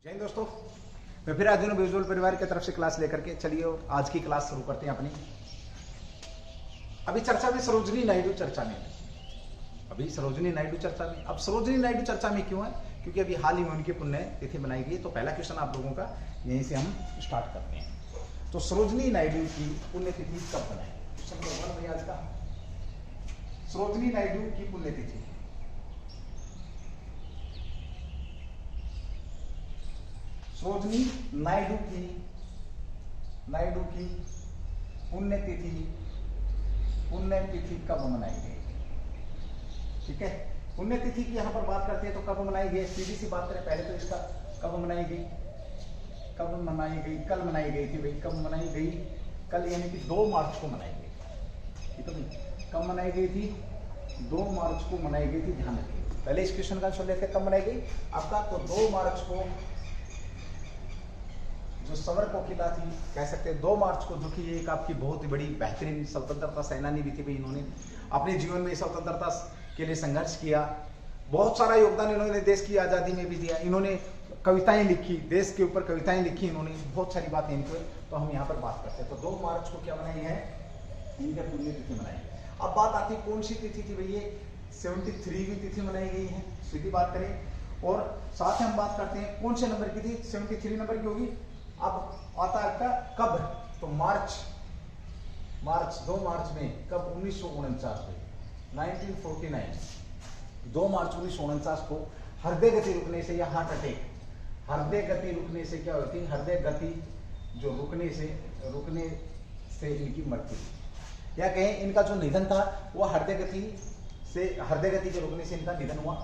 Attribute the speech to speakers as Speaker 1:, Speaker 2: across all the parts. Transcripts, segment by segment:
Speaker 1: जय हिंद दोस्तों, मैं फिर आज विजुअल परिवार की तरफ से क्लास लेकर के चलिए आज की क्लास शुरू करते हैं अपनी। अभी चर्चा में सरोजिनी नायडू चर्चा में, अब सरोजिनी नायडू चर्चा में क्यों है? क्योंकि अभी हाल ही में उनकी पुण्य तिथि मनाई गई। तो पहला क्वेश्चन आप लोगों का यहीं से हम स्टार्ट करते हैं। तो सरोजिनी नायडू की पुण्यतिथि कब मनाई? क्वेश्चन नंबर 1 आज का, सरोजिनी नायडू की पुण्यतिथि। सरोजिनी नायडू की पुण्यतिथि कब मनाई गई? ठीक है, पुण्यतिथि की यहां पर बात करते हैं तो कब मनाई गई? सीधी सी बात करें, पहले तो इसका कब मनाई गई? कल मनाई गई थी भाई। कब मनाई गई? कल यानी कि 2 मार्च को मनाई गई। ठीक है भाई, कब मनाई गई थी? 2 मार्च को मनाई गई थी। ध्यान रखिए, पहले इस क्वेश्चन का आंसर लेते हैं। कब मनाई गई आपका? तो 2 मार्च को जो सवर कोकिला थी, कह सकते हैं 2 मार्च को, जो कि एक आपकी बहुत ही बड़ी बेहतरीन स्वतंत्रता सेनानी भी थी भाई। इन्होंने अपने जीवन में स्वतंत्रता के लिए संघर्ष किया, बहुत सारा योगदान इन्होंने देश की आज़ादी में भी दिया। इन्होंने कविताएं लिखी, देश के ऊपर कविताएं लिखी इन्होंने, बहुत सारी बातें इनको। तो हम यहाँ पर बात करते हैं। तो 2 मार्च को क्या मनाई है? इनके पुण्यतिथि मनाई। अब बात आती कौन सी तिथि थी भाई? ये 73वीं तिथि मनाई गई है, सीधी बात करें। और साथ में हम बात करते हैं कौन से नंबर की थी? 73 नंबर की होगी। अब आता है आपका कब? तो मार्च 2 मार्च में कब? 1949 में, 1949, 2 मार्च 1949 को हृदय गति रुकने से या हार्ट अटैक, हृदय गति रुकने से क्या होती है? हृदय गति जो रुकने से इनकी मृत्यु, या कहें इनका जो निधन था वो हृदय गति के रुकने से इनका निधन हुआ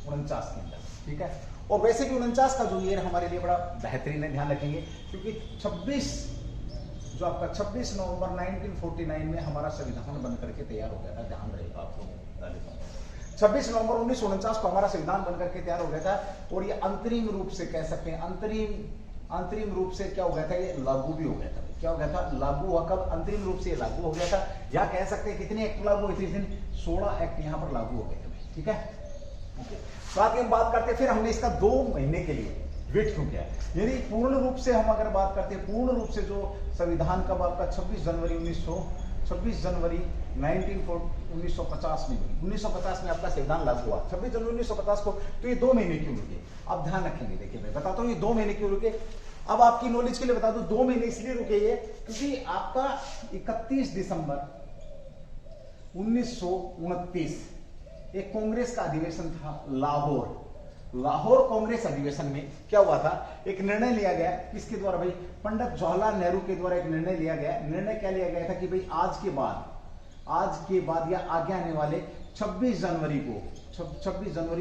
Speaker 1: 49 के अंदर। ठीक है, और वैसे भी 49 का जो ईयर हमारे लिए बड़ा बेहतरीन है, ध्यान रखेंगे, क्योंकि 26 नवंबर 1949 में हमारा संविधान बन करके तैयार हो गया था। ध्यान रहेगा आपको, 26 नवंबर 1949 को हमारा संविधान बनकर के तैयार हो गया था। और ये अंतरिम रूप से कह सकते हैं, अंतरिम रूप से क्या हो गया था? ये लागू भी हो गया था। क्या हो गया था? लागू हुआ कब? अंतरिम रूप से ये लागू हो गया था। या कह सकते हैं कितने एक्ट लागू हुए थे इस दिन? 16 एक्ट यहाँ पर लागू हो गए थे। ठीक है, साथ ही हम बात करते हैं, फिर हमने इसका 2 महीने के लिए वेट क्यों किया? यानी पूर्ण रूप से हम अगर बात करते हैं, पूर्ण रूप से जो संविधान कब आपका 26 जनवरी 1950 में, 1950 में आपका संविधान लागू हुआ, 26 जनवरी 1950 को। तो ये 2 महीने क्यों रुके? अब ध्यान रखेंगे, देखिए मैं बताता हूँ ये 2 महीने क्यों रुके। अब आपकी नॉलेज के लिए बता दूं, 2 महीने इसलिए रुके ये क्योंकि आपका 31 दिसंबर 1929 एक कांग्रेस का अधिवेशन था लाहौर कांग्रेस अधिवेशन में क्या हुआ था? एक निर्णय लिया गया, किसके द्वारा भाई? पंडित जवाहरलाल नेहरू के द्वारा एक निर्णय लिया गया। निर्णय क्या लिया गया था कि भाई आज के बाद या आगे आने वाले 26 जनवरी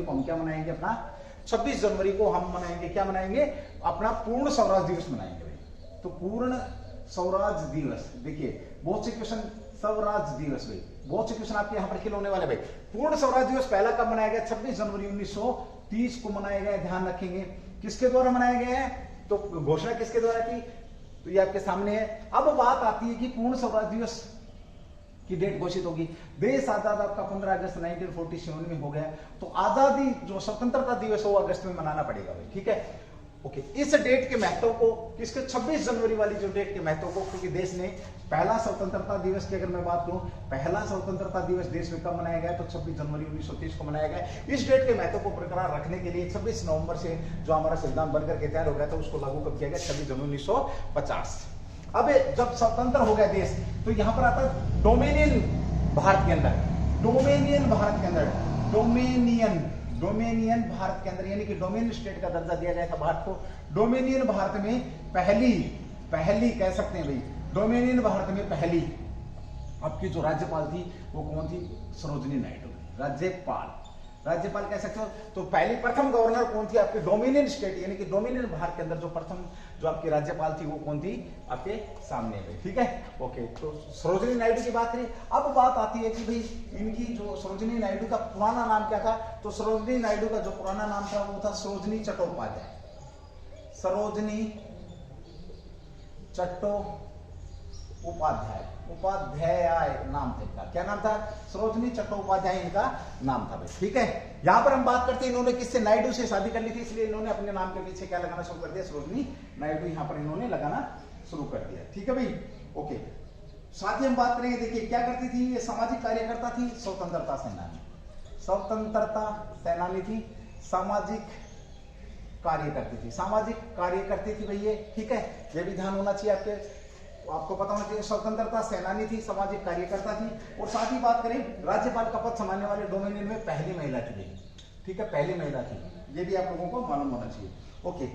Speaker 1: को हम क्या मनाएंगे? अपना 26 जनवरी को हम मनाएंगे, क्या मनाएंगे? अपना पूर्ण स्वराज दिवस मनाएंगे भाई। तो पूर्ण स्वराज दिवस, देखिए बहुत से क्वेश्चन, स्वराज दिवस भाई, बहुत से क्वेश्चन आपके यहाँ पर खेल होने वाले भाई। पूर्ण स्वराज दिवस पहला कब मनाया गया? 26 जनवरी 1930 को मनाया गया। ध्यान रखेंगे, किसके द्वारा मनाया गया है? तो घोषणा किसके द्वारा की? तो ये आपके सामने है। अब बात आती है कि पूर्ण स्वराज दिवस की डेट घोषित होगी। देश आजाद आपका 15 अगस्त 1947 में हो गया। तो आजादी जो स्वतंत्रता दिवस हो अगस्त में मनाना पड़ेगा भाई। ठीक है, ओके। इस डेट के महत्व को, किसके? 26 जनवरी वाली जो डेट के महत्व को, क्योंकि देश ने पहला स्वतंत्रता दिवस की अगर मैं बात करूं, पहला स्वतंत्रता दिवस देश में कब मनाया गया? तो 26 जनवरी 1930 को मनाया गया। इस डेट के महत्व को बरकरार रखने के लिए 26 नवंबर से जो हमारा संविधान बनकर के तैयार हो गया था उसको लागू कब किया गया? 26 जनवरी 1950। अब जब स्वतंत्र हो गया देश, तो यहां पर आता है डोमिनियन भारत के अंदर, डोमिनियन भारत के अंदर, यानी कि डोमिनियन स्टेट का दर्जा दिया गया था भारत को। डोमिनियन भारत में पहली कह सकते हैं भाई, डोमिनियन भारत में पहली आपकी जो राज्यपाल थी वो कौन थी? सरोजिनी नायडू। राज्यपाल कह सकते हो। तो प्रथम गवर्नर कौन थी आपके डोमिनियन स्टेट, यानी कि डोमिनियन भारत के अंदर जो प्रथम जो आपकी राज्यपाल थी वो कौन थी? आपके सामने में। ठीक है, ओके। तो सरोजिनी नायडू की बात करें। अब बात आती है कि भाई इनकी जो सरोजिनी नायडू का पुराना नाम क्या था? तो सरोजिनी नायडू का जो पुराना नाम था वो था सरोजिनी चट्टोपाध्याय। सरोजिनी उपाध्याय नाम था इनका। क्या नाम था? सरोजिनी चट्टोपाध्याय इनका नाम था भाई। ठीक है, यहां पर हम बात करते हैं, इन्होंने किससे, नायडू से शादी कर ली थी, इसलिए इन्होंने अपने नाम के पीछे क्या लगाना शुरू कर दिया, सरोजिनी नायडू यहां पर इन्होंने लगाना शुरू कर दिया। ठीक है भाई, ओके। साथ ही हम बात करेंगे, देखिए क्या करती थी ये, सामाजिक कार्यकर्ता थी, स्वतंत्रता सेनानी, स्वतंत्रता सेनानी थी, सामाजिक कार्य करती थी, सामाजिक कार्य करती थी भैया। ठीक है, ये भी ध्यान होना चाहिए आपको पता होना चाहिए, स्वतंत्रता सेनानी थी, सामाजिक कार्यकर्ता थी। और साथ ही बात करें, राज्यपाल का पद संभालने वाले डोमिनियन में पहली महिला थी। ठीक है, पहली महिला थी, ये भी आप लोगों को मालूम होना चाहिए। ओके,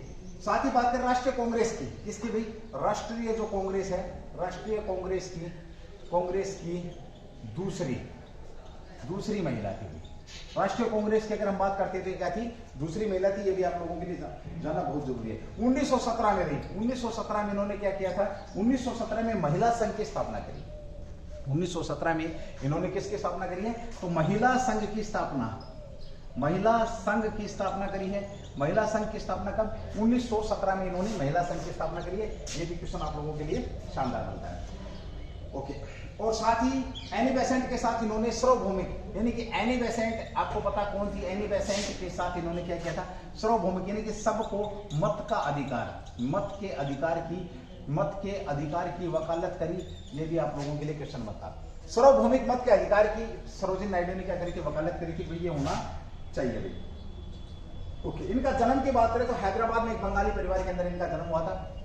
Speaker 1: साथ ही बात करें राष्ट्रीय कांग्रेस की, किसकी भाई, राष्ट्रीय जो कांग्रेस है, राष्ट्रीय कांग्रेस की दूसरी महिला थी। राष्ट्रीय कांग्रेस की अगर हम बात करते थे क्या थी, दूसरी महिला थी, ये भी आप लोगों के लिए जानना बहुत जरूरी है। 1917 में रही, 1917 में इन्होंने क्या किया था, 1917 में महिला संघ की स्थापना करी। 1917 में इन्होंने किसकी स्थापना करी है, तो महिला संघ की स्थापना, महिला संघ की स्थापना करी है। महिला संघ की स्थापना कब, 1917 में इन्होंने महिला संघ की स्थापना करी है। ये भी क्वेश्चन आप लोगों के लिए शानदार बनता है। ओके, और साथ ही एनी बेसेंट के साथ इन्होंने सार्वभौमिक, यानी कि एनी बेसेंट आपको पता कौन थी, एनी बेसेंट के साथ इन्होंने क्या किया था, सार्वभौमिक, यानी कि सबको मत का अधिकार, मत के अधिकार की वकालत करी। ये भी आप लोगों के लिए क्वेश्चन बनता। सार्वभौमिक मत के अधिकार की सरोजिनी नायडू ने क्या करी थी, वकालत करी थी, ये होना चाहिए भाई। ओके, इनका जन्म की बात करें तो हैदराबाद में एक बंगाली परिवार के अंदर इनका जन्म हुआ था।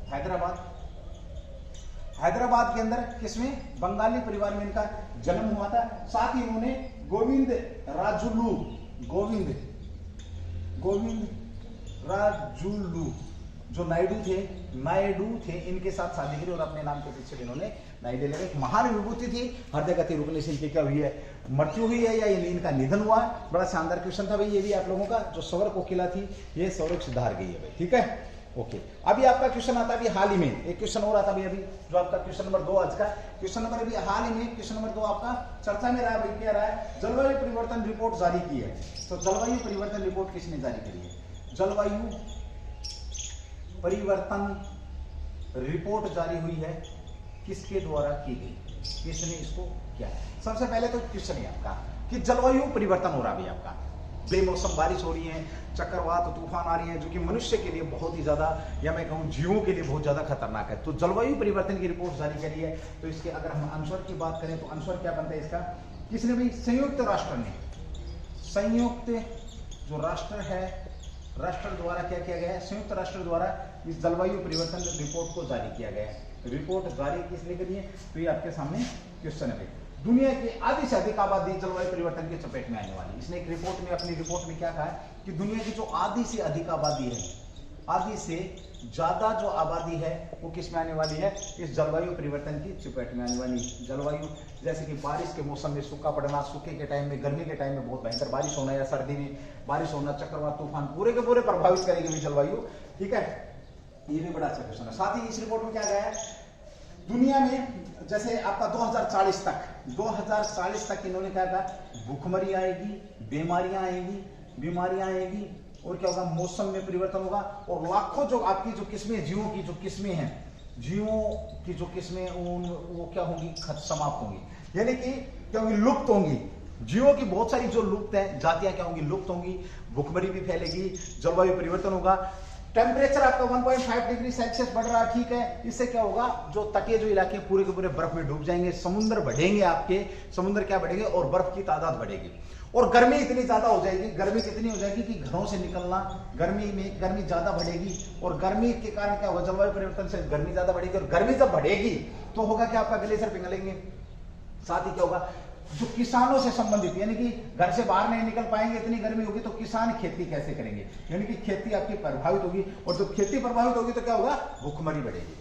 Speaker 1: हैदराबाद के अंदर किसमें, बंगाली परिवार में इनका जन्म हुआ था। साथ ही इन्होंने गोविंद राजुलू जो नायडू थे इनके साथ शादी करी और अपने नाम के पीछे इन्होंने नायडू लगे। एक महान विभूति थी, हृदय गति रुकने से इनकी क्या हुई है, मृत्यु हुई है या इनका निधन हुआ। बड़ा शानदार क्वेश्चन था भाई, ये भी आप लोगों का। जो सौर कोकिला थी ये सौरभ सुधार गई है भाई। ठीक है, ओके। अभी आपका क्वेश्चन आता है अभी हाल ही में, एक क्वेश्चन और आता है अभी जो आपका क्वेश्चन नंबर 2 आज का क्वेश्चन नंबर, अभी हाल ही में क्वेश्चन नंबर 2 आपका चर्चा में रहा भाई, क्या रहा है, जलवायु परिवर्तन रिपोर्ट जारी की है। तो जलवायु परिवर्तन रिपोर्ट किसने जारी करी है, जलवायु परिवर्तन रिपोर्ट जारी हुई है, किसके द्वारा की गई, किसने इसको किया। सबसे पहले तो क्वेश्चन है आपका कि जलवायु परिवर्तन हो रहा है आपका, बेमौसम बारिश हो रही है, चक्रवात तूफान आ रही है, जो कि मनुष्य के लिए बहुत ही ज्यादा, या मैं कहूं जीवों के लिए बहुत ज्यादा खतरनाक है। तो जलवायु परिवर्तन की रिपोर्ट जारी करी है। तो इसके अगर हम आंसर की बात करें तो आंसर क्या बनता है इसका, किसने भाई, संयुक्त राष्ट्र ने, संयुक्त जो राष्ट्र है, राष्ट्र द्वारा क्या किया गया है, संयुक्त राष्ट्र द्वारा इस जलवायु परिवर्तन रिपोर्ट को जारी किया गया है। रिपोर्ट जारी किसने करी है, तो ये आपके सामने क्वेश्चन है। दुनिया की आधी से अधिक आबादी जलवायु परिवर्तन की चपेट में आने वाली। इसने एक रिपोर्ट में, अपनी रिपोर्ट में क्या कहा है कि दुनिया की जो आधी से अधिक आबादी है, आधी से ज्यादा जो आबादी है वो किस में आने वाली है, इस जलवायु परिवर्तन की चपेट में आने वाली। जलवायु जैसे कि बारिश के मौसम में सूखा पड़ना, सूखे के टाइम में, गर्मी के टाइम में बहुत भयंकर बारिश होना, या सर्दी में बारिश होना, चक्रवात तूफान पूरे के पूरे प्रभावित करेगी जलवायु। ठीक है, ये भी बड़ा अच्छा क्वेश्चन है। साथ ही इस रिपोर्ट में क्या गया है, दुनिया में जैसे आपका 2040 तक इन्होंने क्या कहा, भूखमरी आएगी, बीमारियां आएगी और क्या होगा, मौसम में परिवर्तन होगा, और लाखों जो आपकी जो किस्में, जीवों की जो किस्में हैं, जीवों की जो किस्में वो क्या होंगी, समाप्त होंगी, यानी कि क्या होंगी, लुप्त होंगी। जीवों की बहुत सारी जो लुप्त है जातियां क्या होंगी, लुप्त होंगी, भूखमरी भी फैलेगी, जलवायु परिवर्तन होगा। टेम्परेचर आपका 1.5 डिग्री सेल्सियस बढ़ रहा है। ठीक है, इससे क्या होगा, जो तटीय जो इलाके पूरे के पूरे बर्फ में डूब जाएंगे, समुद्र बढ़ेंगे, आपके समुद्र क्या बढ़ेंगे, और बर्फ की तादाद बढ़ेगी, और गर्मी इतनी ज्यादा हो जाएगी, गर्मी कितनी हो जाएगी कि घरों से निकलना, गर्मी ज्यादा बढ़ेगी, और गर्मी के कारण क्या होगा, जलवायु परिवर्तन से गर्मी ज्यादा बढ़ेगी, और गर्मी जब बढ़ेगी तो होगा क्या, आपका ग्लेशियर पिघलेंगे। साथ ही क्या होगा, जो किसानों से संबंधित, यानी कि घर से बाहर नहीं निकल पाएंगे, इतनी गर्मी होगी, तो किसान खेती कैसे करेंगे, यानी कि खेती आपकी प्रभावित होगी, और जब खेती प्रभावित होगी तो क्या होगा, भूखमरी बढ़ेगी।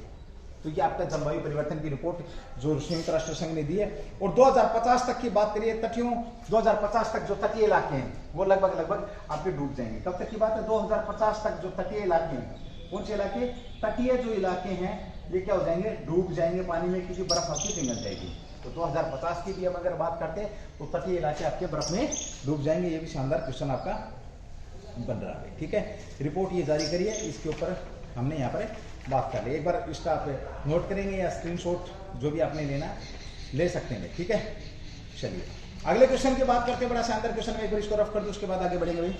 Speaker 1: तो ये आपका जलवायु परिवर्तन की रिपोर्ट जो संयुक्त राष्ट्र संघ ने दी है। और 2050 तक की बात करिए, तटियों 2050 तक जो तटीय इलाके हैं वो लगभग आपके डूब जाएंगे। कब तक की बात है, 2050 तक जो तटीय इलाके हैं, कौन से इलाके, तटीय जो इलाके हैं ये क्या हो जाएंगे, डूब जाएंगे पानी में, क्योंकि बर्फ आपकी पिघल जाएगी। तो 2050 की भी हम अगर बात करते हैं तो तटीय इलाके आपके बर्फ में डूब जाएंगे। ये भी शानदार क्वेश्चन आपका बन रहा है। ठीक है, रिपोर्ट ये जारी करी है, इसके ऊपर हमने यहाँ पर बात कर ली। एक बार इसका आप नोट करेंगे या स्क्रीनशॉट जो भी आपने लेना ले सकते हैं। ठीक है, चलिए। अगले क्वेश्चन की बात करते हैं, बड़ा शानदार क्वेश्चन है, एक बार इसको रफ कर दो, उसके बाद आगे बढ़ेंगे भाई।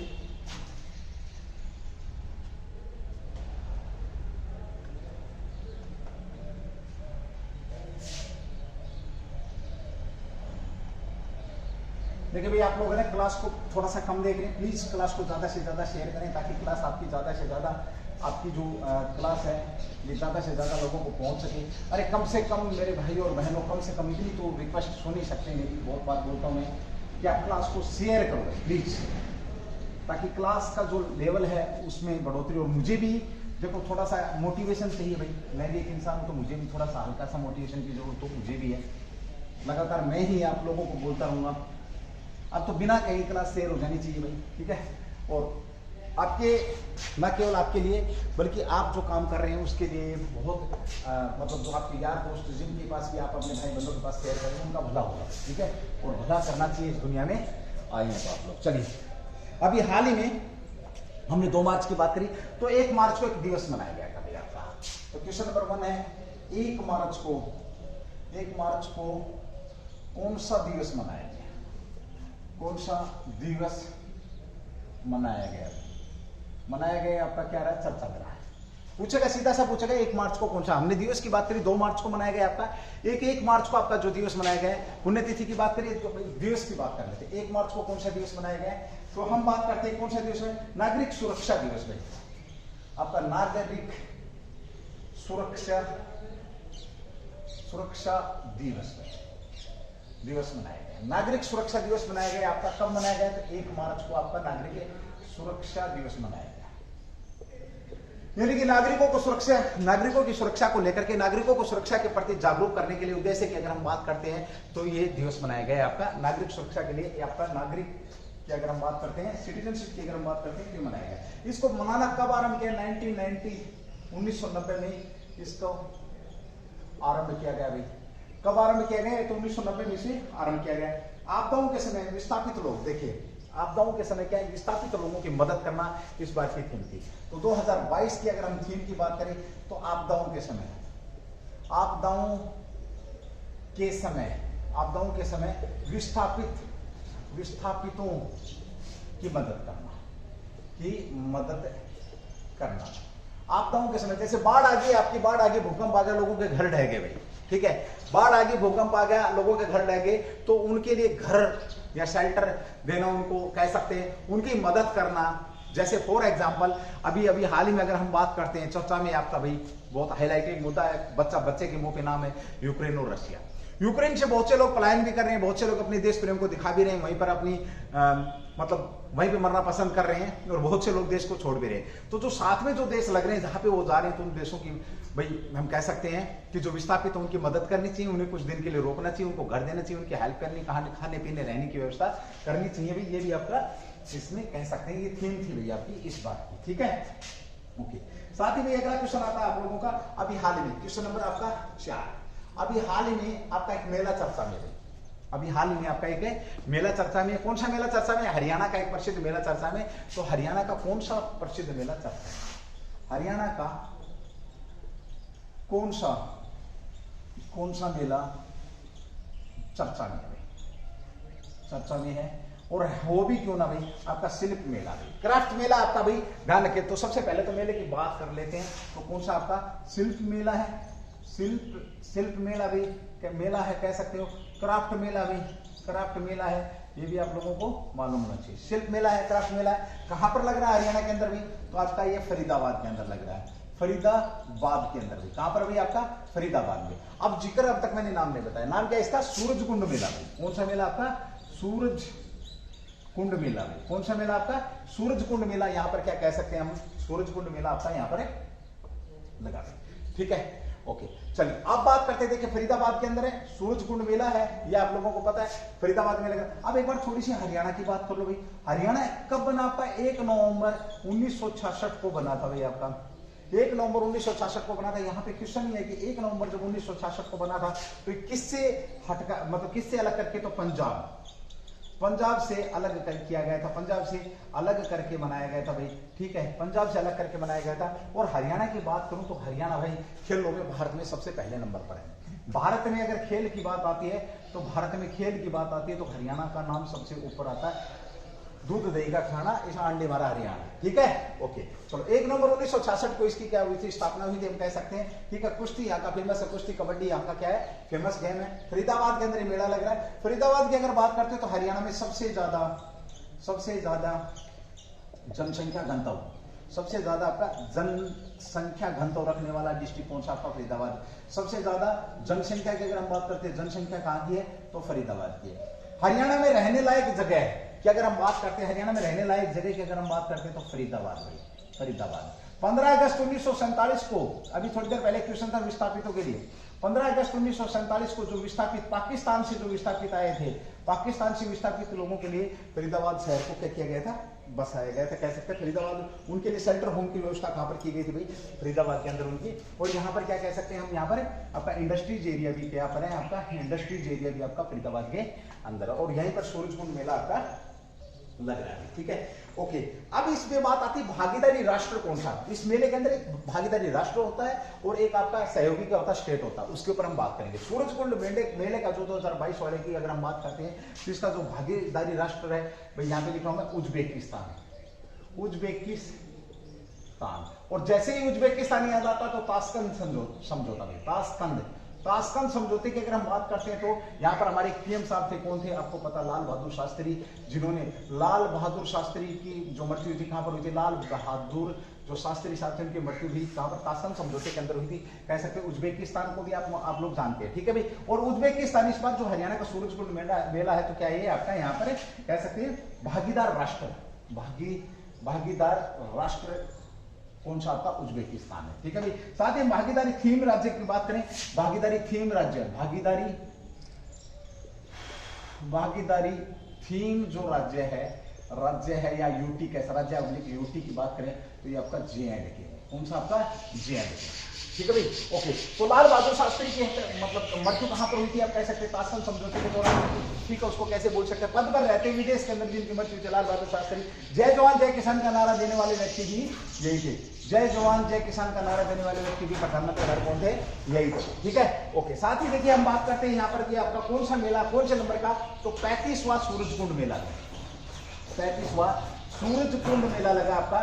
Speaker 1: देखिए भाई, आप लोगों ने क्लास को थोड़ा सा कम देख रहे हैं, प्लीज क्लास को ज्यादा से ज्यादा शेयर करें ताकि क्लास आपकी ज्यादा से ज्यादा, आपकी जो क्लास है ये ज्यादा से ज्यादा लोगों को पहुंच सके। अरे कम से कम मेरे भाई और बहनों, कम से कम इतनी तो रिक्वेस्ट सुन ही सकते हैं, मेरी बहुत बात बोलता हूँ मैं कि आप क्लास को शेयर करो प्लीज, ताकि क्लास का जो लेवल है उसमें बढ़ोतरी। और मुझे भी देखो थोड़ा सा मोटिवेशन चाहिए भाई, मैं भी एक इंसान हूँ तो मुझे भी थोड़ा सा हल्का सा मोटिवेशन की जरूरत तो मुझे भी है। लगातार मैं ही आप लोगों को बोलता रहूँगा, अब तो बिना कहीं क्लास शेयर हो जानी चाहिए भाई, ठीक है। और आपके न केवल आपके लिए बल्कि आप जो काम कर रहे हैं उसके लिए बहुत मतलब जो आपके यार दोस्त जिनके पास भी आप अपने भाई बंधुओं के पास शेयर करें उनका भला होगा, ठीक है। और भला करना चाहिए इस दुनिया में आए हैं तो आप लोग। चलिए, अभी हाल ही में हमने 2 मार्च की बात करी, तो 1 मार्च को एक दिवस मनाया गया था भैया का। तो क्वेश्चन नंबर 1 है, 1 मार्च को कौन सा दिवस मनाया गया? कौन सा दिवस मनाया गया? मनाया गया आपका क्या रहा है, चर्चा में रहा है। पूछेगा, सीधा सा पूछेगा 1 मार्च को कौन सा, हमने दिवस की बात करी 2 मार्च को मनाया गया आपका, 1 मार्च को आपका जो दिवस मनाया गया है, पुण्यतिथि की बात करिए तो दिवस की बात कर लेते हैं। 1 मार्च को कौन सा दिवस मनाया गया है, तो हम बात करते हैं कौन सा दिवस है, नागरिक सुरक्षा दिवस भाई, आपका नागरिक सुरक्षा दिवस मनाया गया। नागरिक सुरक्षा दिवस मनाया गया आपका, कब मनाया गया, तो 1 मार्च को आपका नागरिक सुरक्षा दिवस मनाया गया। यानी कि नागरिकों की सुरक्षा को लेकर के, नागरिकों को सुरक्षा के प्रति जागरूक करने के लिए उद्देश्य की अगर हम बात करते हैं तो ये दिवस मनाया गया आपका नागरिक सुरक्षा के लिए। आपका नागरिक की अगर हम बात करते हैं, सिटीजनशिप की अगर हम बात करते हैं, तो मनाया गया। इसको मनाना कब आरंभ किया, 1990 में इसको आरंभ किया गया भाई। कब आरंभ किया गया, तो 1990 में इसे आरंभ किया गया। आपदाओं के समय विस्थापित लोग, देखिए आपदाओं के समय क्या है, विस्थापित लोगों की मदद करना इस बार की थीम थी। तो 2022 की अगर हम थीम की बात करें तो आपदाओं के समय विस्थापितों की मदद करना। आपदाओं के समय जैसे बाढ़ आ गई, आपकी बाढ़ आ गई, भूकंप आ गया, लोगों के घर ढह गए भाई, ठीक है। बाढ़ आ गई, भूकंप आ गया, लोगों के घर ढह गए, तो उनके लिए घर या शेल्टर देना, उनको कह सकते हैं, उनकी मदद करना। जैसे फॉर एग्जांपल अभी हाल ही में अगर हम बात करते हैं, चर्चा में आपका भाई बहुत हाईलाइटेड मुद्दा है, बच्चे के मुंह पे नाम है यूक्रेन और रशिया। यूक्रेन से बहुत से लोग पलायन भी कर रहे हैं, बहुत से लोग अपने देश प्रेम को दिखा भी रहे हैं, वहीं पर अपनी मतलब वहीं पे मरना पसंद कर रहे हैं, और बहुत से लोग देश को छोड़ भी रहे हैं। तो जो साथ में जो देश लग रहे हैं, जहां पे वो जा रहे हैं, तो उन देशों की भाई हम कह सकते हैं कि जो विस्थापित है उनकी मदद करनी चाहिए, उन्हें कुछ दिन के लिए रोकना चाहिए, उनको घर देना चाहिए, उनकी हेल्प करनी, खाने पीने रहने की व्यवस्था करनी चाहिए भाई। ये भी आपका इसमें कह सकते हैं, ये थीम थी भाई आपकी इस बात की, ठीक है, ओके। साथ ही में अगला क्वेश्चन आता है आप लोगों का, अभी हाल ही में क्वेश्चन नंबर आपका 4, अभी हाल ही में आपका एक मेला चर्चा में, अभी हाल ही में आपका एक मेला चर्चा में, कौन सा मेला चर्चा में, हरियाणा का एक प्रसिद्ध मेला चर्चा में। तो हरियाणा का कौन सा प्रसिद्ध मेला चर्चा है, हरियाणा का कौन सा मेला चर्चा में है, और वो भी क्यों ना भाई आपका शिल्प मेला भाई, क्राफ्ट मेला आपका भाई ध्यान रखिए। तो सबसे पहले तो मेले की बात कर लेते हैं, तो कौन सा आपका शिल्प मेला है, शिल्प मेला भी मेला है, कह सकते हो क्राफ्ट मेला भी, क्राफ्ट मेला है, ये भी आप लोगों को मालूम होना चाहिए। शिल्प मेला है, क्राफ्ट मेला है, कहां पर लग रहा है, हरियाणा के अंदर भी, तो आपका ये फरीदाबाद के अंदर लग रहा है, फरीदाबाद के अंदर भी, कहां पर भी आपका फरीदाबाद में। अब जिक्र अब तक मैंने नाम नहीं बताया, नाम क्या है इसका, सूरजकुंड मेला भाई। कौन सा मेला आपका, सूरजकुंड मेला भाई, कौन सा मेला आपका, सूरजकुंड मेला। यहां पर क्या कह सकते हैं हम, सूरजकुंड मेला आपका यहां पर लगा, ठीक है, ओके। चलिए अब बात करते हैं, देखिए फरीदाबाद के अंदर है, सूरजकुंड मेला है, ये आप लोगों को पता है, फरीदाबाद में लगा। अब एक बार थोड़ी सी हरियाणा की बात कर लो भाई, हरियाणा कब बना आपका, 1 नवंबर 1966 को बना था भाई आपका, 1 नवंबर 1966 को बना था। यहाँ पे क्वेश्चन ये है कि 1 नवंबर जब 1966 को बना था तो किससे हटका, मतलब किससे अलग करके, तो पंजाब, पंजाब से अलग किया गया था, पंजाब से अलग करके बनाया गया था भाई, ठीक है, पंजाब से अलग करके बनाया गया था। और हरियाणा की बात करूं तो हरियाणा भाई खेलों में भारत में सबसे पहले नंबर पर है। भारत में अगर खेल की बात आती है तो भारत में खेल की बात आती है तो हरियाणा का नाम सबसे ऊपर आता है। दूध दही का खाना, इस अंडे मारा हरियाणा, ठीक है, ओके। चलो 1 नवंबर 1966 को इसकी क्या हुई थी, स्थापना हुई थी, हम कह सकते हैं, ठीक है। कुश्ती यहाँ का फेमस है, कुश्ती कबड्डी यहाँ का क्या है, फेमस गेम है। फरीदाबाद के अंदर ये मेला लग रहा है। फरीदाबाद की अगर बात करते हैं तो हरियाणा में सबसे ज्यादा जनसंख्या घनत्व, सबसे ज्यादा आपका जनसंख्या घनत्व रखने वाला डिस्ट्रिक्ट कौन सा आपका, फरीदाबाद। सबसे ज्यादा जनसंख्या की अगर हम बात करते हैं, जनसंख्या कहां की है, तो फरीदाबाद की है। हरियाणा में रहने लायक जगह है कि अगर हम बात करते हैं हरियाणा में रहने लायक जगह की अगर हम बात करते हैं तो फरीदाबाद भाई, फरीदाबाद। 15 अगस्त 1947 को, अभी थोड़ी देर पहले क्वेश्चन था विस्थापितों के लिए, 15 अगस्त 1947 को जो विस्थापित पाकिस्तान से जो विस्थापित आए थे, पाकिस्तान से विस्थापित लोगों के लिए फरीदाबाद शहर को क्या किया गया था, बसाया गया था, कह सकते हैं। फरीदाबाद उनके लिए सेंटर होम की व्यवस्था कहां पर की गई थी भाई, फरीदाबाद के अंदर उनकी। और यहाँ पर क्या कह सकते हैं हम, यहाँ पर आपका इंडस्ट्रीज एरिया भी क्या पर है, आपका इंडस्ट्रीज एरिया भी आपका फरीदाबाद के अंदर, और यहीं पर सूरजकुंड मेला आपका लग रहा है, ठीक है, ओके। अब इसमें बात आती है भागीदारी राष्ट्र कौन सा। इस मेले के अंदर एक भागीदारी राष्ट्र होता है और एक आपका सहयोगी का होता है, स्टेट होता है, उसके ऊपर हम बात करेंगे। सूरजकुंड मेले का जो 2022 वाले की अगर हम बात करते हैं तो इसका जो भागीदारी राष्ट्र है भाई, यहाँ पे लिखा होगा उज्बेकिस्तान, उज्बेकिस्तान। और जैसे ही उज्बेकिस्तान याद आता तो ताशकंद समझौता भाई, ताशकंद समझौते की अगर हम बात करते हैं तो यहाँ पर हमारे पीएम साहब थे, कौन थे आपको पता, लाल बहादुर शास्त्री, जिन्होंने लाल बहादुर शास्त्री की जो मृत्यु हुई थी कहां पर हुई थी, लाल बहादुर जो शास्त्री साहब थे उनकी मृत्यु हुई कहां पर, ताशकंद समझौते के अंदर हुई थी, कह सकते हैं। उज्बेकिस्तान को भी आप लोग जानते हैं, ठीक है भाई। और उज्बेकिस्तान इस बार जो हरियाणा का सूरजकुंड मेला है तो क्या ये आपका यहाँ पर कह सकते हैं भागीदार राष्ट्र, भागीदार राष्ट्र कौन सा आपका, उज्बेकिस्तान है, ठीक है भाई। साथ ही हम भागीदारी थीम राज्य की बात करें, भागीदारी थीम राज्य, भागीदारी थीम जो राज्य है या यूटी कैसा राज्य है, यूटी की बात करें तो ये आपका जे.एंड.के, कौन सा आपका, जे.एंड.के, ठीक है भाई, ओके। तो लाल बहादुर शास्त्री की मतलब मृत्यु कहां पर हुई थी, आप कह सकते हैं ताशकंद समझौते के दौरान, ठीक है, उसको कैसे बोल सकते हैं, पद पर रहते विदेश के अंदर जिनकी मृत्यु हुई, लाल बहादुर शास्त्री। जय जवान जय किसान का नारा देने वाले व्यक्ति भी यही थे, जय जवान जय किसान का नारा देने वाले व्यक्ति भी प्रधानमंत्री हर कौन थे, यही थे, ठीक है, ओके। साथ ही देखिए हम बात करते हैं यहाँ पर कि आपका कौन सा मेला, कौन से नंबर का, तो 35वां सूरजकुंड मेला, 35वां सूरजकुंड मेला लगा आपका।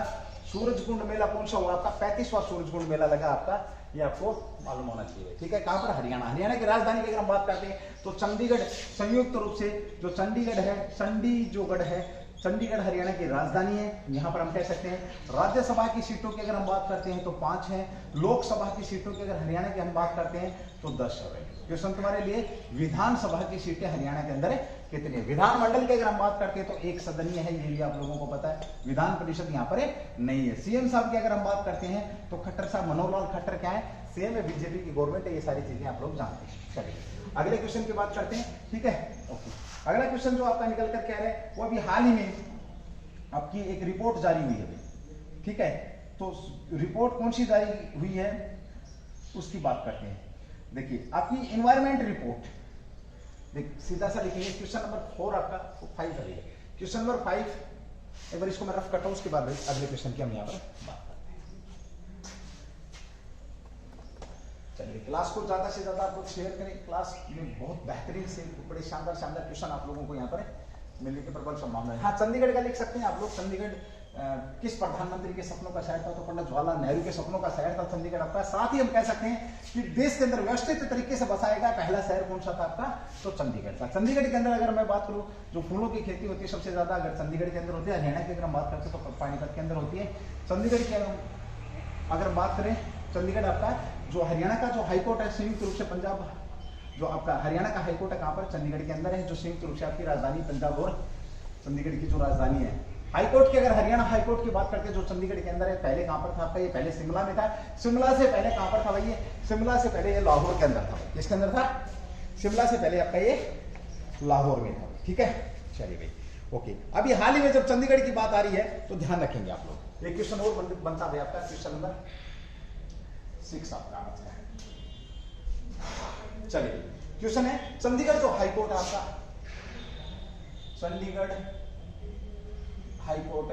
Speaker 1: सूरजकुंड मेला कौन सा हुआ आपका, 35वां सूरजकुंड मेला लगा आपका, ये आपको मालूम होना चाहिए, ठीक है। कहां पर, हरियाणा की राजधानी की अगर हम बात करते हैं तो चंडीगढ़, संयुक्त रूप से जो चंडीगढ़ है, चंडीगढ़ हरियाणा की राजधानी है। यहां पर हम कह सकते हैं राज्यसभा की सीटों की अगर हम बात करते हैं तो 5 हैं, लोकसभा की सीटों की अगर हरियाणा की हम बात करते हैं तो 10 है। क्वेश्चन तुम्हारे लिए, विधानसभा की सीटें हरियाणा के अंदर कितनी है। विधानमंडल की अगर हम बात करते हैं तो 1 सदनीय है, ये भी आप लोगों को पता है, विधान परिषद यहाँ पर नहीं है। सीएम साहब की अगर हम बात करते हैं तो खट्टर साहब, मनोहर लाल खट्टर क्या है, सीएम है, बीजेपी की गवर्नमेंट है, ये सारी चीजें आप लोग जानते हैं। चलिए अगले क्वेश्चन की बात करते हैं, ठीक है, ओके। अगला क्वेश्चन जो आपका निकल कर क्या है वो अभी हाल ही में आपकी एक रिपोर्ट जारी हुई है, ठीक है। तो रिपोर्ट कौन सी जारी हुई है उसकी बात करते हैं। देखिए आपकी इन्वायरमेंट रिपोर्ट, सीधा सा लिखेंगे क्वेश्चन नंबर 4 आपका 5 करिए, क्वेश्चन नंबर 5, एक बार इसको मैं रफ करता हूं, उसके बाद अगले क्वेश्चन की हम यहाँ पर बात करते हैं। चलिए क्लास को ज्यादा से ज्यादा आप लोग शेयर करें, क्लास में बहुत बेहतरीन से बड़े शानदार क्वेश्चन आप लोगों को यहाँ पर मिलने की प्रबल संभावना है। हाँ, चंडीगढ़ का लिख सकते हैं आप लोग, चंडीगढ़ किस प्रधानमंत्री के सपनों का शहर था, तो पंडित जवाहरलाल नेहरू के सपनों का शहर था चंडीगढ़ आपका। साथ ही हम कह सकते हैं कि देश के अंदर व्यवस्थित तरीके से बसाया गया पहला शहर कौन सा था आपका, तो चंडीगढ़ था। चंडीगढ़ के अंदर अगर मैं बात करूं जो फूलों की खेती होती है सबसे ज्यादा अगर चंडीगढ़ के अंदर होती है। हरियाणा की अगर हम बात करते हैं तो पानीपत के अंदर होती है। चंडीगढ़ की अगर बात करें, चंडीगढ़ आपका जो हरियाणा का जो हाईकोर्ट है संयुक्त रूप से पंजाब, जो आपका हरियाणा का हाईकोर्ट है कहां पर, चंडीगढ़ के अंदर है, जो संयुक्त रूप से आपकी राजधानी पंजाब और चंडीगढ़ की जो राजधानी है। हाईकोर्ट की अगर हरियाणा हाईकोर्ट की बात करते हैं जो चंडीगढ़ के अंदर है, पहले कहां पर था आपका, ये पहले शिमला में था। शिमला से पहले कहां पर था भाई, ये शिमला से पहले ये लाहौर के अंदर था। किसके अंदर था, शिमला से पहले आपका ये लाहौर में था, ठीक है। चलिए भाई ओके, अभी हाल ही में जब चंडीगढ़ की बात आ रही है तो ध्यान रखेंगे आप लोग। एक क्वेश्चन और बनता है आपका, क्वेश्चन नंबर 6 आपका। चलिए क्वेश्चन है, चंडीगढ़ जो हाईकोर्ट है आपका, चंडीगढ़ हाई कोर्ट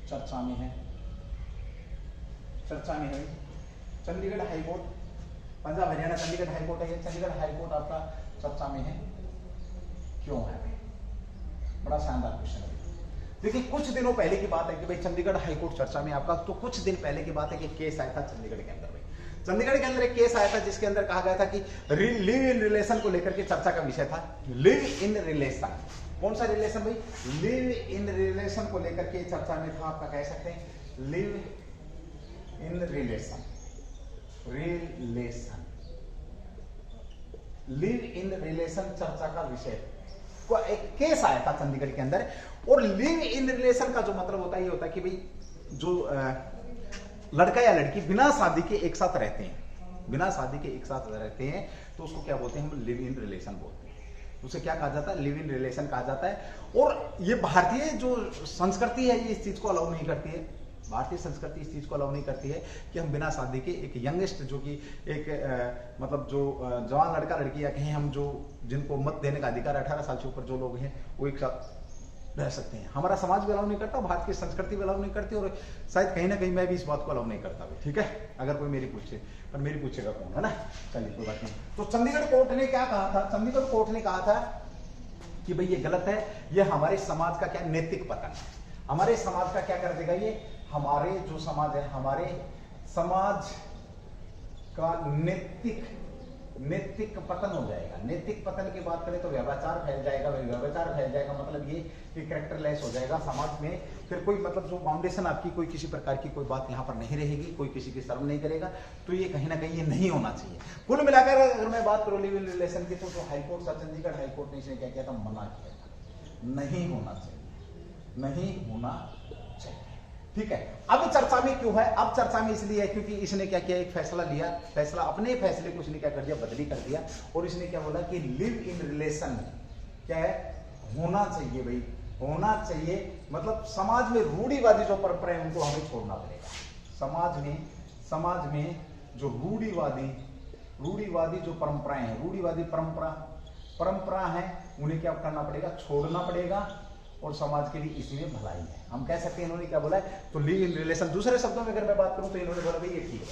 Speaker 1: चर्चा में है, चर्चा में है। Chandigarh high court, Punjab Haryana Chandigarh high court है, ये चंडीगढ़ हाई कोर्ट आपका चर्चा में है, क्यों है? बड़ा शानदार क्वेश्चन है। देखिए कुछ दिनों पहले की बात है कि भाई चंडीगढ़ हाई कोर्ट चर्चा में आपका, तो कुछ दिन पहले की बात है कि केस आया था चंडीगढ़ के अंदर। भाई चंडीगढ़ के अंदर एक केस आया था जिसके अंदर कहा गया था कि लिव इन रिलेशन को लेकर के चर्चा का विषय था। लिव इन रिलेशन, कौन सा रिलेशन भाई? लिव इन रिलेशन को लेकर के चर्चा में था आपका, कह सकते हैं live in relation, relation, live in relation चर्चा का विषय को एक केस आया था चंडीगढ़ के अंदर। और लिव इन रिलेशन का जो मतलब होता है ये होता है कि भाई जो लड़का या लड़की बिना शादी के एक साथ रहते हैं, बिना शादी के एक साथ रहते हैं, तो उसको क्या बोलते हैं? हम लिव इन रिलेशन बोलते हैं। उसे क्या कहा जाता है? लिव इन रिलेशन कहा जाता है। और ये भारतीय जो संस्कृति है ये इस चीज को अलाउ नहीं करती है। भारतीय संस्कृति इस चीज को अलाउ नहीं करती है कि हम बिना शादी के एक यंगेस्ट जो कि एक मतलब जो जवान लड़का लड़की या कहें हम जो जिनको मत देने का अधिकार 18 साल से ऊपर जो लोग हैं वो एक साथ रह सकते हैं। हमारा समाज भी अलाउ नहीं करता, भारत की संस्कृति भी अलाउ नहीं करती, और शायद कहीं ना कहीं मैं भी इस बात को अलाउ नहीं करता। ठीक है, अगर कोई मेरी पूछे, पर मेरी पूछेगा कौन, है ना? चलिए कोई बात नहीं। तो चंडीगढ़ कोर्ट ने क्या कहा था? चंडीगढ़ कोर्ट ने कहा था कि भाई ये गलत है, ये हमारे समाज का क्या नैतिक पतन है, हमारे समाज का क्या कर देगा ये, हमारे जो समाज है, हमारे समाज का नैतिक पतन हो जाएगा। नैतिक पतन की बात करें तो व्यभिचार फैल जाएगा, व्यभिचार फैल जाएगा मतलब ये कि कैरेक्टरलेस हो जाएगा समाज में। फिर कोई मतलब जो फाउंडेशन आपकी कोई किसी प्रकार की कोई बात यहाँ पर नहीं रहेगी, कोई किसी की शर्म नहीं करेगा, तो ये कहीं ना कहीं ये नहीं होना चाहिए। कुल मिलाकर अगर मैं बात करूँ लिव इन रिलेशन की, तो हाईकोर्ट था, चंडीगढ़ हाईकोर्ट ने इसने क्या किया था? मना किया था, नहीं होना चाहिए, नहीं होना चाहिए। ठीक है, अब चर्चा में क्यों है? अब चर्चा में इसलिए है क्योंकि इसने क्या किया? एक फैसला लिया, फैसला अपने फैसले को इसने क्या कर दिया? बदली कर दिया। और इसने क्या बोला कि लिव इन रिलेशन क्या है? होना चाहिए भाई, होना चाहिए। मतलब समाज में रूढ़िवादी जो परंपरा है उनको हमें छोड़ना पड़ेगा। समाज में जो रूढ़िवादी जो परंपराएं हैं, रूढ़िवादी परंपरा है, उन्हें क्या करना पड़ेगा? छोड़ना पड़ेगा। और समाज के लिए इसमें भलाई है, हम कह सकते हैं। इन्होंने क्या बोला है? तो लिव इन रिलेशन, दूसरे शब्दों में अगर मैं बात करूं तो इन्होंने बोला भाई ये ठीक है।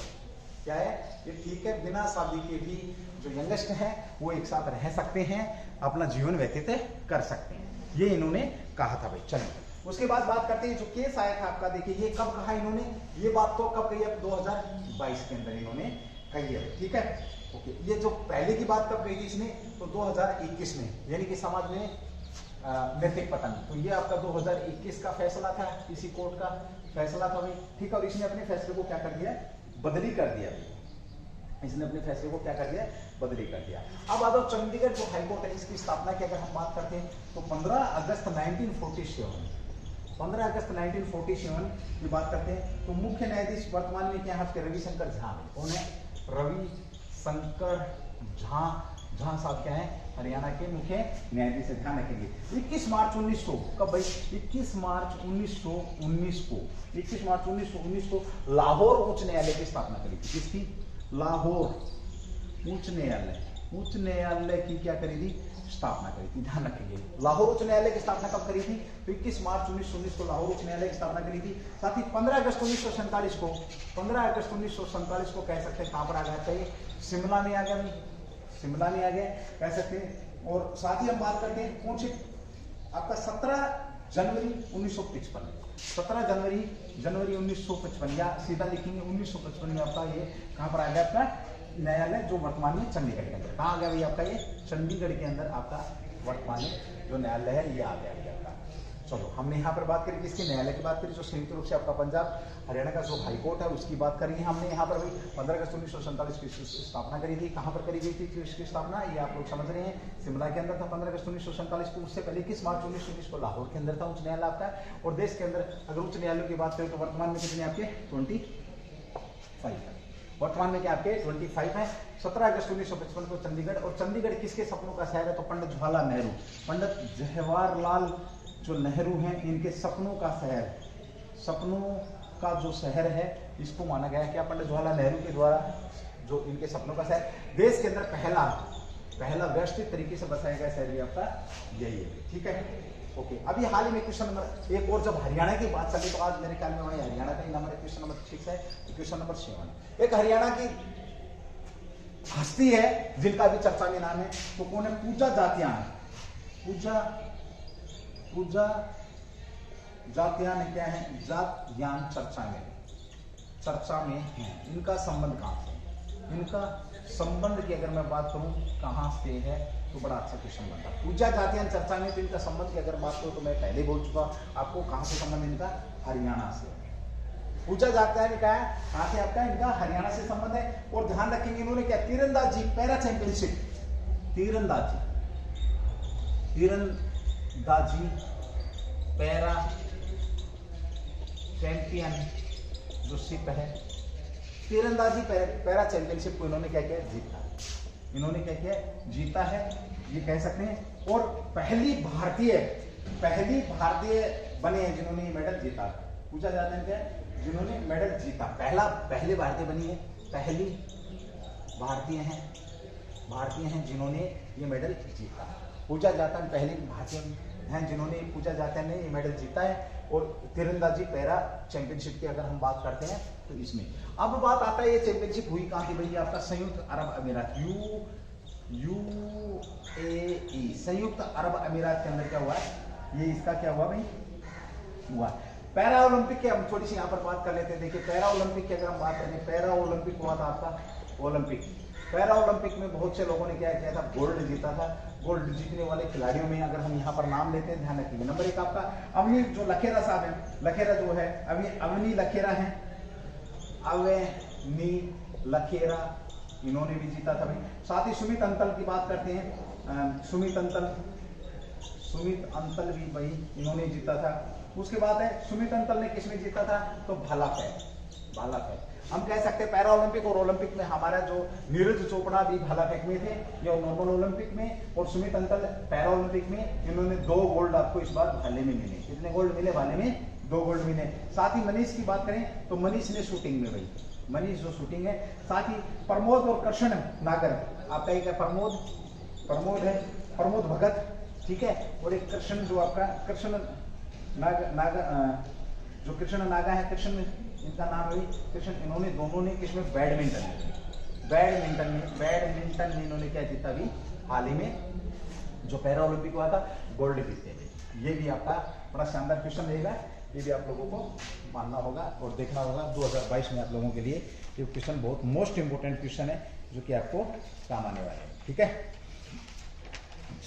Speaker 1: क्या है? ये ठीक है, बिना शादी के भी जो यंगेस्ट है वो एक साथ रह सकते हैं, अपना जीवन व्यतीत कर सकते हैं, ये इन्होंने कहा था भाई। चलिए उसके बाद बात करते हैं जो केस आया था आपका। देखिए ये कब कहा इन्होंने? ये बात तो कब कही है? 2022 के अंदर इन्होंने कही है। ठीक है, ओके। ये जो पहले की बात कब कही थी इसने? तो 2021 में, यानी कि समाज में नैतिक पतन। तो ये आपका 2021 का फैसला था, इसी कोर्ट का फैसला था भाई। ठीक है, और इसने अपने फैसले को क्या कर दिया? बदली कर दिया। इसने अपने फैसले को क्या कर दिया? बदली कर दिया। अब आ जाओ चंडीगढ़ जो हाईकोर्ट है, इसकी स्थापना की अगर हम बात करते हैं तो 15 अगस्त 1947, 15 अगस्त 1947 की बात करते हैं तो मुख्य न्यायाधीश वर्तमान में क्या है आपके? रविशंकर झा है। कौन है? रविशंकर झा। झा साहब क्या है? हरियाणा के मुख्य न्यायाधीश है, ध्यान रखेंगे। 21 मार्च 1900, कब भाई? 21 मार्च 1919 को, 21 मार्च 1919 को लाहौर उच्च न्यायालय की स्थापना करी थी। किसकी? लाहौर उच्च न्यायालय की क्या करी थी? स्थापना करी थी, ध्यान रखेंगे। लाहौर उच्च न्यायालय की स्थापना कब करी थी? तो 21 मार्च 1919 को लाहौर उच्च न्यायालय की स्थापना करी थी। साथ ही 15 अगस्त 1947 को, 15 अगस्त 1947 को कह सकते हैं कहां पर आ गया था? ये शिमला में आ गया भाई, शिमला में आ गया कह सकते हैं। और साथ ही हम बात करते हैं कौन से? आपका 17 जनवरी 1955, 17 जनवरी 1955, या सीधा लिखेंगे 1955 में आपका ये कहां पर आ गया आपका न्यायालय, जो वर्तमान में चंडीगढ़ के अंदर। कहां आ गया भाई आपका? ये चंडीगढ़ के अंदर आपका वर्तमान में जो न्यायालय है ये आ गया आपका। चलो हमने यहाँ पर बात करी किसके? न्यायालय की बात करी, जो संयुक्त रूप से आपका पंजाब हरियाणा का जो हाईकोर्ट है उसकी बात करी है हमने यहाँ पर भाई। 15 अगस्त 1947 की स्थापना करी थी। कहाँ पर करी गई थी इसकी स्थापना? ये आप लोग समझ रहे हैं, शिमला के अंदर था 15 अगस्त 1947 को। उससे पहले 21 मार्च 1919 को लाहौर के अंदर था उच्च न्यायालय आपका। और देश के अंदर अगर उच्च न्यायालयों की बात करें तो वर्तमान में कितने आपके? 25 है। वर्तमान में क्या आपके? 25 है। 17 अगस्त 1955 को चंडीगढ़। और चंडीगढ़ किसके सपनों का शहर है? तो पंडित जवाहरलाल नेहरू, पंडित जवाहरलाल जो नेहरू हैं इनके सपनों का शहर, सपनों का जो शहर है इसको माना गया है क्या? पंडित जवाहरलाल नेहरू के द्वारा जो इनके सपनों का शहर। देश के अंदर पहला पहला व्यवस्थित तरीके से बसाया गया शहर भी आपका यही है। ठीक है, ओके। अभी हाल ही में क्वेश्चन नंबर एक और, जब हरियाणा की बात चली तो आज मेरे ख्याल में वही हरियाणा का ही नंबर है, क्वेश्चन नंबर 6 है, क्वेश्चन नंबर 7। एक हरियाणा की हस्ती है जिनका भी चर्चा में नाम है, तो कौन है? पूजा जातियान। पूजा जातियान क्या है? जातियान चर्चा में है। इनका संबंध कहां से? इनका संबंध की अगर मैं बात करूं कहां से है तो बड़ा अच्छा क्वेश्चन बनता है। पूजा जातियान चर्चा में, तो इनका संबंध की अगर बात करूं तो मैं पहले बोल चुका आपको कहां से संबंध इनका? हरियाणा से। पूजा जातियान क्या है? कहां से आपका? इनका हरियाणा से संबंध है। और ध्यान रखेंगे इन्होंने क्या? तीरंदाजी पैरा चैंपियनशिप, तीरंदाजी पैरा चैंपियनशिप है, तीरंदाजी पैरा चैंपियनशिप को इन्होंने क्या किया? जीता। इन्होंने क्या किया? जीता है, ये कह सकते हैं। और पहली भारतीय बने हैं जिन्होंने ये मेडल जीता। पूछा जाता है क्या? जिन्होंने मेडल जीता, पहले भारतीय बनी है, पहली भारतीय हैं जिन्होंने ये मेडल जीता। पूजा जाता है पहली भारतीय हैं जिन्होंने, पूजा जाता है ने ये मेडल जीता है। और तीरंदाजी पैरा चैंपियनशिप की अगर हम बात करते हैं तो इसमें अब बात आता है, ये चैंपियनशिप हुई कहां थी भाई? आपका संयुक्त अरब अमीरात, UAE, संयुक्त अरब अमीरात के अंदर क्या हुआ है? ये इसका क्या हुआ भाई? हुआ पैरा ओलंपिक की। हम थोड़ी सी यहाँ पर बात कर लेते हैं। देखिए पैरा ओलंपिक की अगर हम बात करें, पैरा ओलंपिक हुआ था आपका ओलंपिक। पैरा ओलंपिक में बहुत से लोगों ने क्या किया था? गोल्ड जीता था। गोल्ड जीतने वाले खिलाड़ियों में अगर हम यहाँ पर नाम लेते हैं, ध्यान रखिए। नंबर 1 आपका अवनी जो लखेरा साहब है, लखेरा जो है अवनी लखेरा है, अवनी लखेरा, इन्होंने भी जीता था भाई। साथ ही सुमित अंतल की बात करते हैं, सुमित अंतल भी भाई इन्होंने जीता था। उसके बाद है सुमित अंतल ने किसमें जीता था? तो भाला फेंक। हम कह सकते हैं पैरा ओलंपिक और ओलंपिक में हमारा जो नीरज चोपड़ा भी भाला फेंक में थे, या नॉर्मल ओलंपिक में, और सुमित अंतल पैरा ओलंपिक में। इन्होंने 2 गोल्ड आपको इस बार भाले में मिले। कितने गोल्ड मिले? भाले में 2 गोल्ड मिले। साथ ही मनीष की बात करें तो मनीष ने शूटिंग में भाई, मनीष जो शूटिंग है। साथ ही प्रमोद और कृष्ण नागर, आपका एक है प्रमोद है, प्रमोद भगत, ठीक है। और एक कृष्ण जो आपका कृष्ण जो कृष्ण नागा है, कृष्ण इनका नाम है कृष्ण। इन्होंने दोनों ने किसमें? बैडमिंटन में इन्होंने क्या जीता भी? हाल ही में जो पैरा ओलंपिक हुआ था, गोल्ड जीते थे। ये भी आपका बड़ा शानदार क्वेश्चन रहेगा, ये भी आप लोगों को मानना होगा और देखना होगा। 2022 में आप लोगों के लिए ये क्वेश्चन बहुत मोस्ट इंपोर्टेंट क्वेश्चन है, जो कि आपको काम आने वाला है। ठीक है,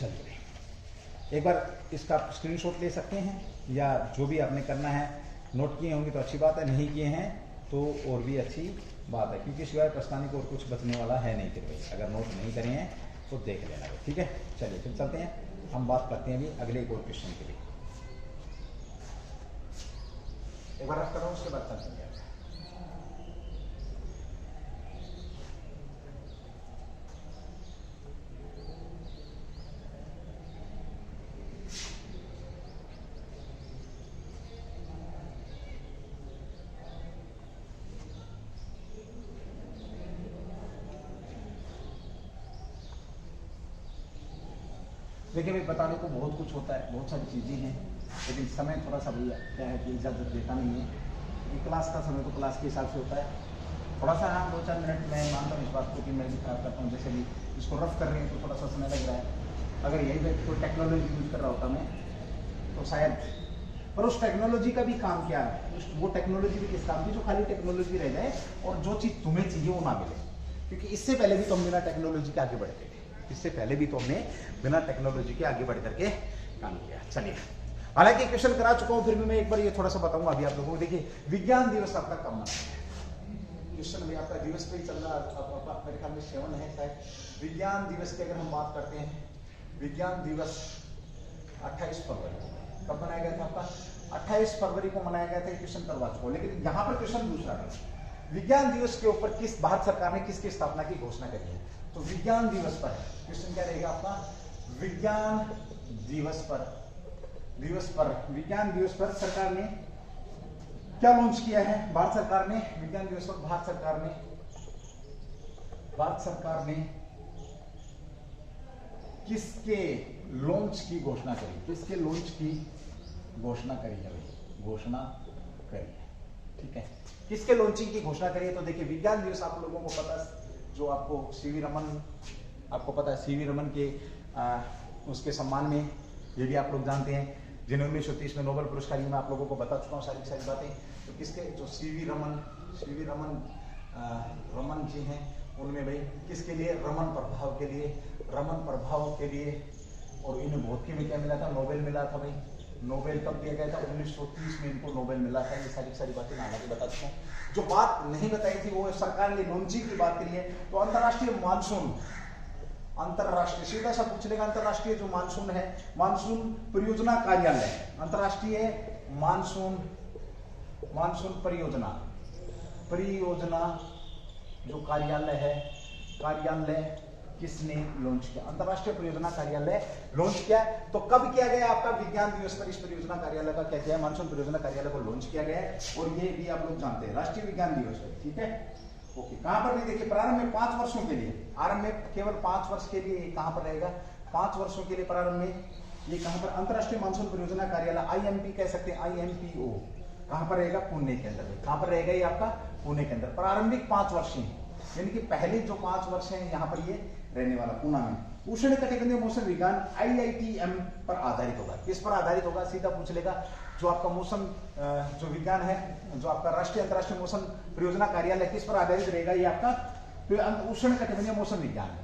Speaker 1: चलिए एक बार इसका स्क्रीनशॉट ले सकते हैं, या जो भी आपने करना है नोट किए होंगे तो अच्छी बात है, नहीं किए हैं तो और भी अच्छी बात है, क्योंकि सिवाय पछताने को और कुछ बचने वाला है नहीं। फिर भाई अगर नोट नहीं करे हैं तो देख लेना। ठीक है, चलिए फिर चलते हैं, हम बात करते हैं अभी अगले एक और क्वेश्चन के लिए। एक बार रफ कर रहा हूँ, उसके बाद चलते हैं। देखिए भाई, बताने को बहुत कुछ होता है, बहुत सारी चीज़ें हैं, लेकिन समय थोड़ा सा भैया क्या है कि इजाज़त देता नहीं है। ये क्लास का समय तो क्लास के हिसाब से होता है। थोड़ा सा हाँ 2-4 मिनट मैं मानता हूँ इस बात को कि मैं करता हूँ। जैसे भी इसको रफ कर रहे हैं तो थोड़ा सा समय लग रहा है। अगर यही व्यक्ति कोई टेक्नोलॉजी यूज कर रहा होता मैं तो शायद, पर उस टेक्नोलॉजी का भी काम क्या है? वो टेक्नोलॉजी भी किस काम की? जो खाली टेक्नोलॉजी रह जाए और जो चीज़ तुम्हें चाहिए वो ना मिले। क्योंकि इससे पहले भी तुम बिना टेक्नोलॉजी के आगे बढ़ते थे, इससे पहले भी तुमने बिना टेक्नोलॉजी के आगे बढ़ करके काम किया। चलिए, हालांकि क्वेश्चन करा चुका हूं, फिर भी मैं एक बार ये थोड़ा सा बताऊंगा अभी आप लोगों को। देखिए, विज्ञान दिवस आपका कब मनाया है? क्वेश्चन भी आपका दिवस पे ही चल रहा है, मेरे ख्याल में 7 है शायद। विज्ञान दिवस की अगर हम बात करते हैं, विज्ञान दिवस 28 फरवरी कब मनाया गया था? आपका 28 फरवरी को मनाया गया था। क्वेश्चन करवा चुका हूं, लेकिन यहाँ पर क्वेश्चन दूसरा है। विज्ञान दिवस के ऊपर किस भारत सरकार ने किसकी स्थापना की घोषणा करी है? तो विज्ञान दिवस पर क्वेश्चन क्या रहेगा आपका? विज्ञान दिवस पर विज्ञान दिवस पर सरकार ने क्या लॉन्च किया है? भारत सरकार ने विज्ञान दिवस पर भारत सरकार ने किसके लॉन्च की घोषणा करी, किसके लॉन्च की घोषणा करी है भाई, घोषणा करी है, ठीक है। किसके लॉन्चिंग की घोषणा करी है? तो देखिए विज्ञान दिवस आप लोगों को पता, जो आपको सीवी रमन, आपको पता है सीवी रमन के उसके सम्मान में, ये भी आप लोग जानते हैं, जिन्हें 1930 में नोबेल पुरस्कार, मैं आप लोगों को बता चुका हूँ सारी बातें। तो किसके, जो सीवी रमन जी हैं, उनमें भाई किसके लिए, रमन प्रभाव के लिए, और इन्हें भौतिकी में क्या मिला था, नोबेल मिला था भाई। नोबेल कब दिया गया था? 1930 में इनको नोबेल मिला था। ये सारी बातें मैं आगे बता चुका हूँ। जो बात नहीं बताई थी वो सरकार ने लॉन्चिंग की बात करी है। तो अंतरराष्ट्रीय मानसून, अंतरराष्ट्रीय सीधा सा पूछ लेगा, अंतरराष्ट्रीय जो मानसून है, मानसून परियोजना कार्यालय, अंतरराष्ट्रीय मानसून परियोजना जो कार्यालय है, कार्यालय किसने लॉन्च किया? अंतरराष्ट्रीय परियोजना कार्यालय लॉन्च किया। तो कब किया गया? आपका विज्ञान दिवस पर इस परियोजना कार्यालय का क्या किया है, मानसून परियोजना कार्यालय को लॉन्च किया गया है। और ये भी आप लोग जानते हैं, राष्ट्रीय विज्ञान दिवस पर, ठीक है। ओके, कहां पर भी देखिए, प्रारंभ में 5 वर्षों के लिए, आरंभ में केवल 5 वर्ष के लिए कहां पर रहेगा, 5 वर्षों के लिए प्रारंभ में, ये कहां पर, अंतरराष्ट्रीय मानसून परियोजना कार्यालय, IMP कह सकते हैं, IMPO, कहां पर रहेगा? पुणे के अंदर। कहां पर रहेगा ये आपका? पुणे के अंदर। प्रारंभिक 5 वर्ष ही, यानी कि पहले जो 5 वर्ष हैं यहाँ पर ये रहने वाला, पूना में। उष्ण कटिबंधीय मौसम विज्ञान IITM पर आधारित होगा। किस पर आधारित होगा? सीधा पूछ लेगा। जो आपका मौसम जो विज्ञान है, जो आपका राष्ट्रीय अंतरराष्ट्रीय मौसम परियोजना कार्यालय, किस पर आधारित रहेगा? ये आपका उष्ण कटिबंधीय मौसम विज्ञान है।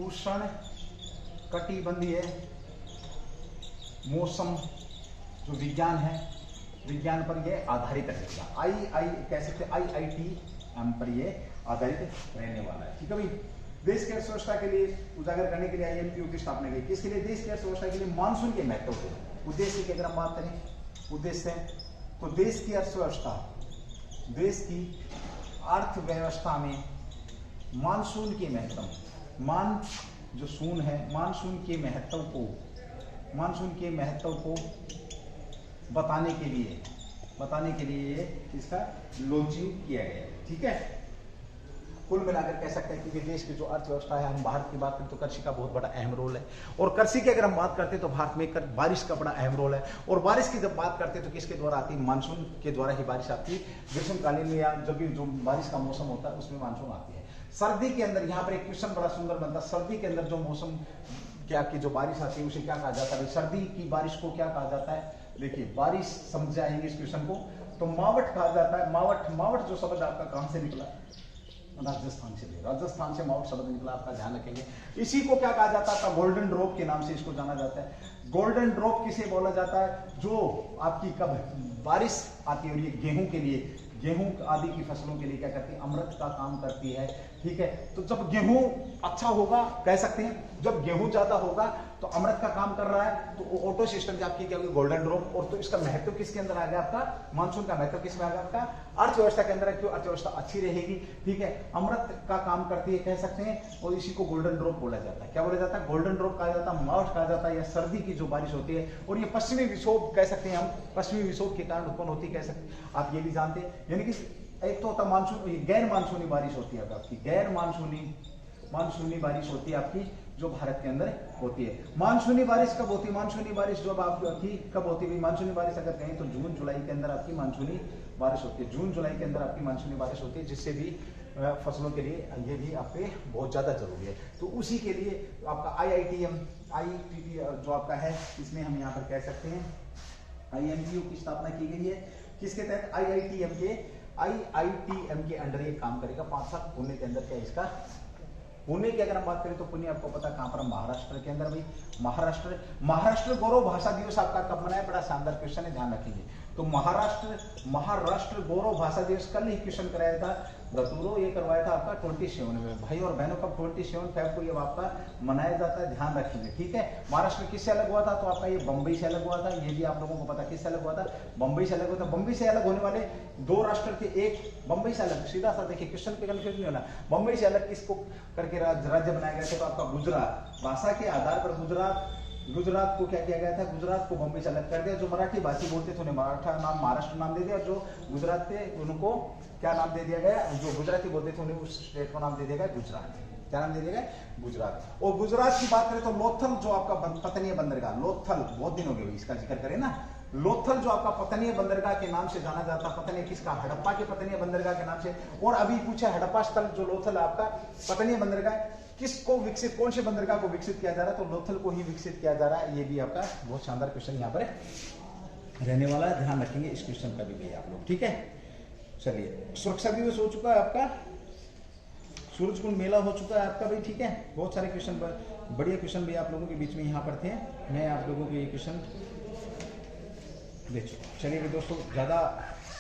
Speaker 1: उष्ण कटिबंधीय मौसम जो विज्ञान है, विज्ञान पर यह आधारित रहेगा। कह सकते IITM पर यह आधारित रहने वाला है, ठीक है भाई। देश की अर्थव्यवस्था के लिए उजागर करने के लिए IMPO की स्थापना की। किसके लिए? देश की अर्थव्यवस्था के लिए मानसून के महत्व को, उद्देश्य की अगर हम बात करें, उद्देश्य, तो देश की अर्थव्यवस्था, देश की अर्थव्यवस्था में मानसून के महत्व, जो सून है, मानसून के महत्व को बताने के लिए इसका लॉन्चिंग किया गया है, ठीक है। कुल मिलाकर कह सकते हैं कि देश की जो अर्थव्यवस्था है, हम भारत की बात करें तो कृषि का बहुत बड़ा अहम रोल है। और कृषि की अगर हम बात करते हैं तो भारत में बारिश का बड़ा अहम रोल है। और बारिश की जब बात करते हैं तो किसके द्वारा आती है? मानसून के द्वारा ही बारिश आती है। ग्रीष्मकालीन में या जब भी जो बारिश का मौसम होता है उसमें मानसून आती है। सर्दी के अंदर, यहाँ पर एक क्वेश्चन बड़ा सुंदर बनता है, सर्दी के अंदर जो मौसम क्या की जो बारिश आती है उसे क्या कहा जाता है? सर्दी की बारिश को क्या कहा जाता है? देखिए, बारिश समझ जाएंगे इस क्वेश्चन को, तो मावट कहा जाता है। मावट जो शब्द आपका कहां से निकला? राजस्थान से मावट शब्द निकला, आपका ध्यान रखेंगे। इसी को क्या कहा जाता था? गोल्डन ड्रॉप के नाम से इसको जाना जाता है। गोल्डन ड्रॉप किसे बोला जाता है? जो आपकी कब बारिश आती है और ये गेहूं के लिए, गेहूं आदि की फसलों के लिए क्या करती है? अमृत का काम करती है, ठीक है। तो जब गेहूं अच्छा होगा, कह सकते हैं जब गेहूं ज्यादा होगा तो अमृत का काम कर रहा है, तो ऑटो सिस्टम की आपकी क्या होगी? Golden drop. और तो इसका महत्व किसके अंदर आ गया? आपका मानसून का महत्व किसमें आ गया? आपका अर्थव्यवस्था के अंदर है। क्यों? अर्थव्यवस्था अच्छी रहेगी, ठीक है, अमृत का काम करती है, कह सकते हैं। और इसी को गोल्डन ड्रॉप बोला जाता है। क्या बोला जाता है? गोल्डन ड्रॉप कहा जाता है, मावट कहा जाता है, या सर्दी की जो बारिश होती है। और ये पश्चिमी विक्षोभ कह सकते हैं हम, पश्चिमी विक्षोभ के कारण उत्पन्न होती है, कह सकते हैं। आप ये भी जानते हैं, यानी कि एक तो होता मानसून, गैर मानसूनी बारिश होती है आपकी, गैर मानसूनी बारिश होती है आपकी, जो भारत के अंदर होती है। मानसूनी बारिश कब होती है? मानसूनी बारिश जब आपकी कब होती है? मानसूनी बारिश अगर कहें तो जून जुलाई के अंदर आपकी मानसूनी बारिश होती है। जून जुलाई के अंदर आपकी मानसूनी बारिश होती है, जिससे भी फसलों के लिए ये भी आपके बहुत ज्यादा जरूरी है। तो उसी के लिए आपका IITM जो आपका है, इसमें हम यहाँ पर कह सकते हैं IMPO की स्थापना की गई है। किसके तहत? IITM के अंडर ये काम करेगा 5 साल। पुणे के अंदर क्या इसका? पुणे की अगर हम बात करें तो पुणे आपको पता कहां पर? महाराष्ट्र के अंदर भाई। महाराष्ट्र गौरव भाषा दिवस आपका कब मनाया? बड़ा शानदार क्वेश्चन है, ध्यान रखेंगे। तो महाराष्ट्र गौरव भाषा दिवस कल ही क्वेश्चन कराया था गतूरो, ये करवाया था आपका 27 में। भाई और बहनों कब? 27 फेब को ये आपका मनाया जाता है, ध्यान रखेंगे, ठीक है। महाराष्ट्र किससे अलग हुआ था? तो आपका ये बंबई से अलग हुआ था। ये भी आप लोगों को पता किससे अलग हुआ था? बंबई से अलग हुआ था। बंबई से अलग होने वाले 2 राष्ट्र थे, एक बंबई से अलग, सीधा सा देखिए क्वेश्चन पे कंफ्यूज नहीं होना। बंबई से अलग किसको करके राज्य बनाया गया था? तो आपका गुजरात। भाषा के आधार पर गुजरात को क्या किया गया था? गुजरात को बंबई से अलग कर दिया। जो मराठी भाषी बोलते थे उन्हें मराठा नाम, महाराष्ट्र नाम दे दिया। जो गुजरात थे उनको क्या नाम दे दिया गया? जो गुजराती बोलते थे उन्हें उस स्टेट को नाम दे दिया गया गुजरात, क्या नाम दे दिया गया? गुजरात। और गुजरात की बात करें तो लोथल जो आपका पतनीय बंदरगाह, लोथल बहुत दिन हो गए इसका जिक्र करें ना, लोथल जो आपका पतनीय बंदरगाह के नाम से जाना जाता, पतनीय किसका? हड़प्पा के पतनीय बंदरगाह के नाम से। और अभी पूछा हड़प्पा स्थल जो लोथल आपका पतनीय बंदरगाह, किसको विकसित, कौन से बंदरगाह को विकसित किया जा रहा है? तो लोथल को ही विकसित किया जा रहा है। ये भी आपका बहुत शानदार क्वेश्चन यहाँ पर रहने वाला है, ध्यान रखेंगे इस क्वेश्चन का भी भैया आप लोग, ठीक है। चलिए, सुरक्षा दिवस हो चुका है आपका, सूरजकुंड मेला हो चुका है आपका भाई, ठीक है। बहुत सारे क्वेश्चन, बढ़िया क्वेश्चन भी आप लोगों के बीच में यहाँ पर थे, मैं आप लोगों को ये क्वेश्चन दे चुका। चलिए दोस्तों, ज़्यादा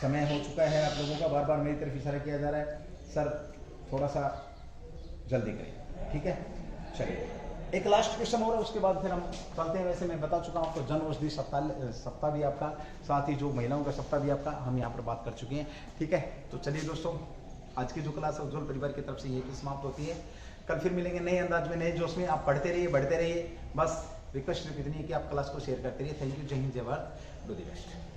Speaker 1: समय हो चुका है आप लोगों का, बार बार मेरी तरफ इशारा किया जा रहा है, सर थोड़ा सा जल्दी करें, ठीक है। चलिए, एक लास्ट क्वेश्चन हो रहा है, उसके बाद फिर हम चलते हैं। वैसे मैं बता चुका हूँ आपको, जन औषधि सप्ताह भी आपका, साथ ही जो महिलाओं का सप्ताह भी आपका, हम यहाँ पर बात कर चुके हैं, ठीक है। तो चलिए दोस्तों, आज की जो क्लास है उज्ज्वल परिवार की तरफ से यही समाप्त होती है। कल फिर मिलेंगे नए अंदाज में, नए जोश में। आप पढ़ते रहिए, बढ़ते रहिए, बस रिक्वेस्ट सिर्फ इतनी है कि आप क्लास को शेयर करते रहिए। थैंक यू, जय हिंद, जय भारत, डू द बेस्ट।